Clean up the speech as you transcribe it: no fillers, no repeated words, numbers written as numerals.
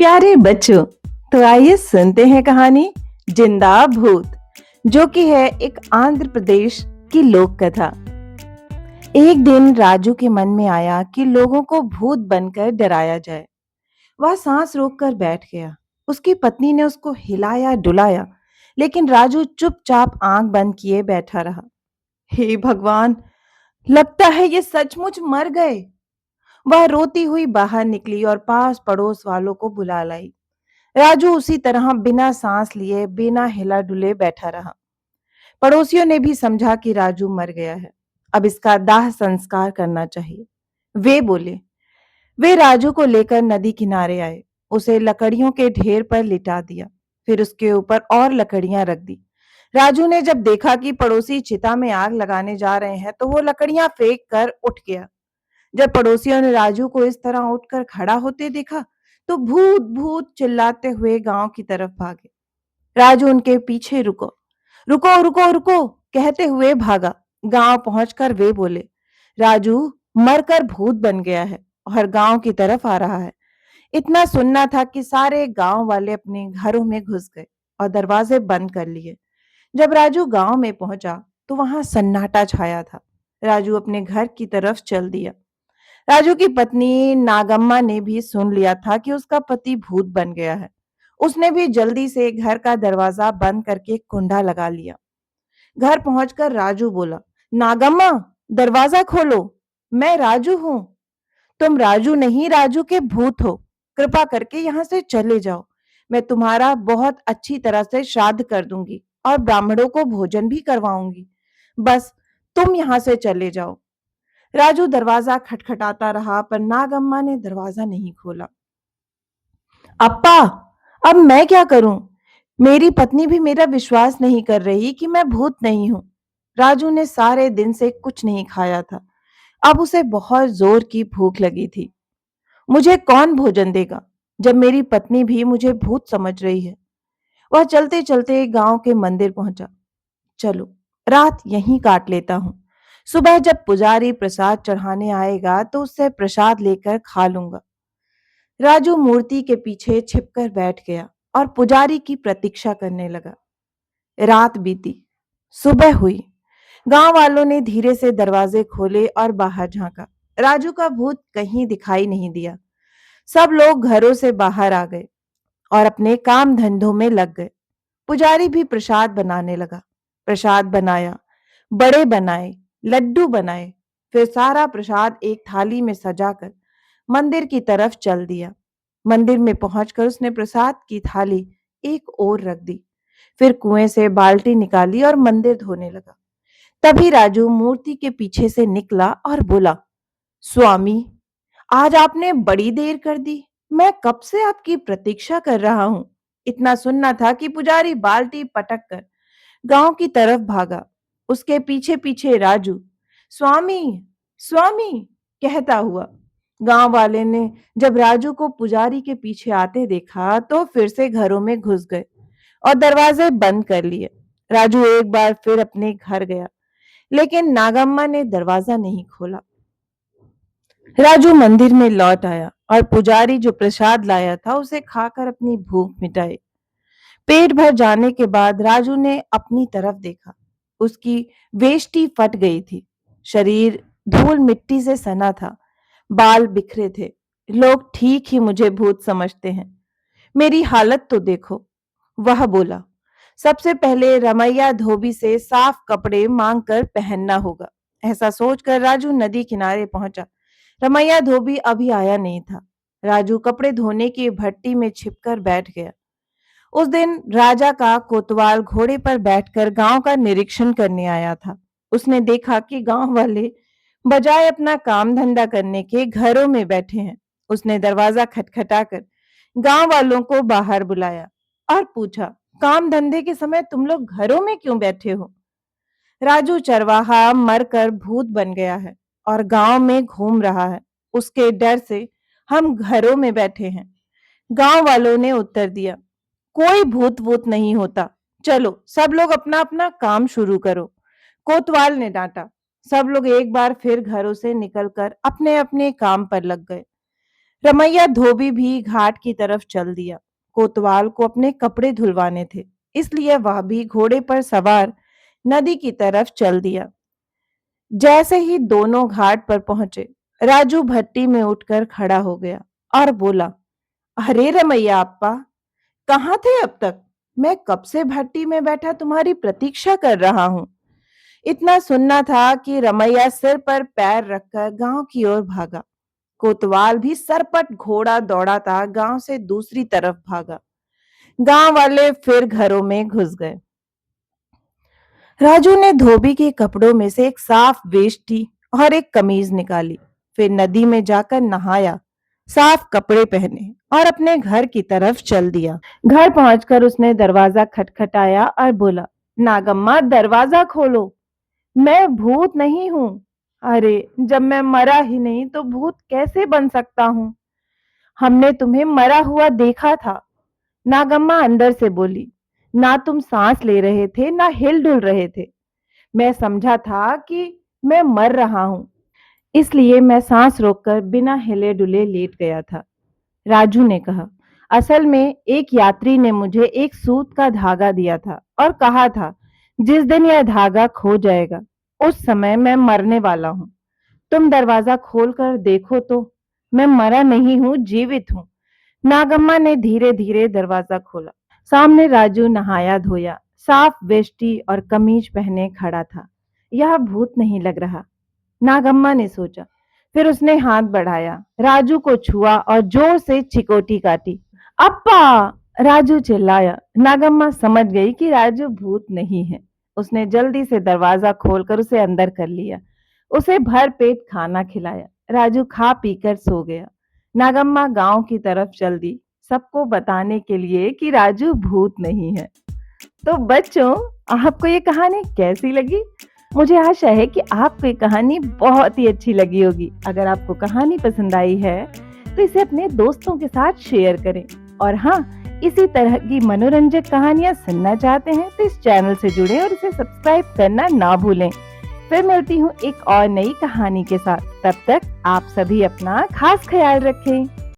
प्यारे बच्चों, तो आइए सुनते हैं कहानी जिंदा भूत, जो कि है एक आंध्र प्रदेश की लोक कथा। एक दिन राजू के मन में आया कि लोगों को भूत बनकर डराया जाए। वह सांस रोककर बैठ गया। उसकी पत्नी ने उसको हिलाया डुलाया, लेकिन राजू चुपचाप आंख बंद किए बैठा रहा। हे भगवान, लगता है ये सचमुच मर गए। वह रोती हुई बाहर निकली और पास पड़ोस वालों को बुला लाई। राजू उसी तरह बिना सांस लिए बिना हिला डुले बैठा रहा। पड़ोसियों ने भी समझा कि राजू मर गया है, अब इसका दाह संस्कार करना चाहिए। वे बोले। वे राजू को लेकर नदी किनारे आए। उसे लकड़ियों के ढेर पर लिटा दिया, फिर उसके ऊपर और लकड़ियां रख दी। राजू ने जब देखा कि पड़ोसी चिता में आग लगाने जा रहे हैं, तो वो लकड़ियां फेंक कर उठ गया। जब पड़ोसियों ने राजू को इस तरह उठकर खड़ा होते देखा, तो भूत भूत चिल्लाते हुए गांव की तरफ भागे। राजू उनके पीछे रुको रुको रुको रुको कहते हुए भागा। गांव पहुंचकर वे बोले, राजू मरकर भूत बन गया है और गांव की तरफ आ रहा है। इतना सुनना था कि सारे गांव वाले अपने घरों में घुस गए और दरवाजे बंद कर लिए। जब राजू गांव में पहुंचा, तो वहां सन्नाटा छाया था। राजू अपने घर की तरफ चल दिया। राजू की पत्नी नागम्मा ने भी सुन लिया था कि उसका पति भूत बन गया है। उसने भी जल्दी से घर का दरवाजा बंद करके कुंडा लगा लिया। घर पहुंचकर राजू बोला, नागम्मा, दरवाजा खोलो। मैं राजू हूं। तुम राजू नहीं, राजू के भूत हो। कृपा करके यहाँ से चले जाओ। मैं तुम्हारा बहुत अच्छी तरह से श्राद्ध कर दूंगी और ब्राह्मणों को भोजन भी करवाऊंगी। बस तुम यहाँ से चले जाओ। राजू दरवाजा खटखटाता रहा, पर नागम्मा ने दरवाजा नहीं खोला। अप्पा, अब मैं क्या करूं? मेरी पत्नी भी मेरा विश्वास नहीं कर रही कि मैं भूत नहीं हूं। राजू ने सारे दिन से कुछ नहीं खाया था। अब उसे बहुत जोर की भूख लगी थी। मुझे कौन भोजन देगा, जब मेरी पत्नी भी मुझे भूत समझ रही है? वह चलते चलते गांव के मंदिर पहुंचा। चलो, रात यहीं काट लेता हूं। सुबह जब पुजारी प्रसाद चढ़ाने आएगा, तो उससे प्रसाद लेकर खा लूंगा। राजू मूर्ति के पीछे छिपकर बैठ गया और पुजारी की प्रतीक्षा करने लगा। रात बीती, सुबह हुई। गांव वालों ने धीरे से दरवाजे खोले और बाहर झांका। राजू का भूत कहीं दिखाई नहीं दिया। सब लोग घरों से बाहर आ गए और अपने काम धंधों में लग गए। पुजारी भी प्रसाद बनाने लगा। प्रसाद बनाया, बड़े बनाए, लड्डू बनाए, फिर सारा प्रसाद एक थाली में सजाकर मंदिर की तरफ चल दिया। मंदिर में पहुंचकर उसने प्रसाद की थाली एक ओर रख दी, फिर कुएं से बाल्टी निकाली और मंदिर धोने लगा। तभी राजू मूर्ति के पीछे से निकला और बोला, स्वामी, आज आपने बड़ी देर कर दी। मैं कब से आपकी प्रतीक्षा कर रहा हूं। इतना सुनना था कि पुजारी बाल्टी पटक कर गांव की तरफ भागा। उसके पीछे पीछे राजू स्वामी स्वामी कहता हुआ। गांव वाले ने जब राजू को पुजारी के पीछे आते देखा, तो फिर से घरों में घुस गए और दरवाजे बंद कर लिए। राजू एक बार फिर अपने घर गया, लेकिन नागम्मा ने दरवाजा नहीं खोला। राजू मंदिर में लौट आया और पुजारी जो प्रसाद लाया था उसे खाकर अपनी भूख मिटाई। पेट भर जाने के बाद राजू ने अपनी तरफ देखा। उसकी वेष्टी फट गई थी। शरीर धूल मिट्टी से सना था। बाल बिखरे थे। लोग ठीक ही मुझे भूत समझते हैं। मेरी हालत तो देखो। वह बोला, सबसे पहले रमैया धोबी से साफ कपड़े मांग कर पहनना होगा। ऐसा सोचकर राजू नदी किनारे पहुंचा। रमैया धोबी अभी आया नहीं था। राजू कपड़े धोने की भट्टी में छिपकर बैठ गया। उस दिन राजा का कोतवाल घोड़े पर बैठकर गांव का निरीक्षण करने आया था। उसने देखा कि गांव वाले बजाय अपना काम धंधा करने के घरों में बैठे हैं। उसने दरवाजा खटखटाकर गांव वालों को बाहर बुलाया और पूछा, काम धंधे के समय तुम लोग घरों में क्यों बैठे हो? राजू चरवाहा मरकर भूत बन गया है और गांव में घूम रहा है। उसके डर से हम घरों में बैठे हैं। गांव वालों ने उत्तर दिया, कोई भूत वूत नहीं होता। चलो सब लोग अपना अपना काम शुरू करो। कोतवाल ने डांटा। सब लोग एक बार फिर घरों से निकलकर अपने अपने काम पर लग गए। रमैया धोबी भी घाट की तरफ चल दिया। कोतवाल को अपने कपड़े धुलवाने थे, इसलिए वह भी घोड़े पर सवार नदी की तरफ चल दिया। जैसे ही दोनों घाट पर पहुंचे, राजू भट्टी में उठकर खड़ा हो गया और बोला, अरे रमैया अप्पा, कहाँ थे अब तक? मैं कब से भट्टी में बैठा तुम्हारी प्रतीक्षा कर रहा हूँ। इतना सुनना था कि रमैया सिर पर पैर रखकर गांव की ओर भागा। कोतवाल भी सरपट घोड़ा दौड़ाता गांव से दूसरी तरफ भागा। गांव वाले फिर घरों में घुस गए। राजू ने धोबी के कपड़ों में से एक साफ वेष्टी और एक कमीज निकाली। फिर नदी में जाकर नहाया, साफ कपड़े पहने और अपने घर की तरफ चल दिया। घर पहुंचकर उसने दरवाजा खटखटाया और बोला, नागम्मा दरवाजा खोलो, मैं भूत नहीं हूँ। अरे जब मैं मरा ही नहीं तो भूत कैसे बन सकता हूँ? हमने तुम्हें मरा हुआ देखा था। नागम्मा अंदर से बोली, ना तुम सांस ले रहे थे ना हिल डुल रहे थे। मैं समझा था कि मैं मर रहा हूं, इसलिए मैं सांस रोककर बिना हिले डुले लेट गया था। राजू ने कहा, असल में एक यात्री ने मुझे एक सूत का धागा दिया था और कहा था जिस दिन यह धागा खो जाएगा उस समय मैं मरने वाला हूं। तुम दरवाजा खोलकर देखो तो मैं मरा नहीं हूं, जीवित हूं। नागम्मा ने धीरे धीरे दरवाजा खोला। सामने राजू नहाया धोया, साफ वेष्टी और कमीज पहने खड़ा था। यह भूत नहीं लग रहा, नागम्मा ने सोचा। फिर उसने हाथ बढ़ाया, राजू को छुआ और जोर से चिकोटी काटी। अप्पा! राजू चिल्लाया। नागम्मा समझ गई कि राजू भूत नहीं है। उसने जल्दी से दरवाजा खोलकर उसे अंदर कर लिया। उसे भर पेट खाना खिलाया। राजू खा पीकर सो गया। नागम्मा गांव की तरफ चल दी, सबको बताने के लिए कि राजू भूत नहीं है। तो बच्चों, आपको ये कहानी कैसी लगी? मुझे आशा है कि आपको ये कहानी बहुत ही अच्छी लगी होगी। अगर आपको कहानी पसंद आई है तो इसे अपने दोस्तों के साथ शेयर करें। और हाँ, इसी तरह की मनोरंजक कहानियां सुनना चाहते हैं तो इस चैनल से जुड़ें और इसे सब्सक्राइब करना ना भूलें। फिर मिलती हूँ एक और नई कहानी के साथ। तब तक आप सभी अपना खास ख्याल रखें।